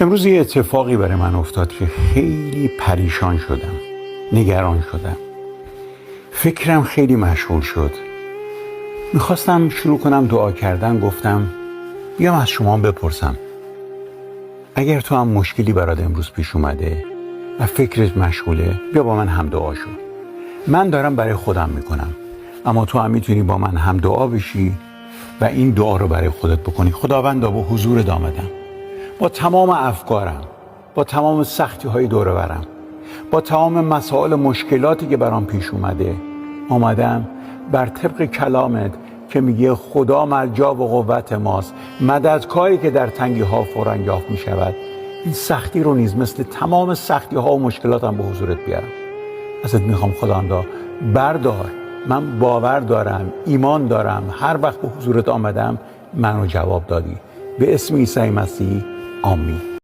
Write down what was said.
امروز یه اتفاقی برای من افتاد که خیلی پریشان شدم، نگران شدم، فکرم خیلی مشغول شد. میخواستم شروع کنم دعا کردن، گفتم بیام از شما بپرسم اگر تو هم مشکلی برات امروز پیش اومده و فکرت مشغوله، بیا با من هم دعا شو. من دارم برای خودم میکنم، اما تو هم میتونی با من هم دعا بشی و این دعا رو برای خودت بکنی. خداوندا، با حضورت آمدم، با تمام افکارم، با تمام سختی های دور برم، با تمام مسائل مشکلاتی که برام پیش اومده، آمدم بر طبق کلامت که میگه خدا مرجع و قوت ماست، مددکاری که در تنگی ها فورا یافت میشود، این سختی رو نیز مثل تمام سختی ها و مشکلاتم به حضورت بیارم. ازت میخوام خداوندا بردار. من باور دارم، ایمان دارم، هر وقت به حضورت آمدم منو جواب دادی. به اسم عیسی مسیح، آمین.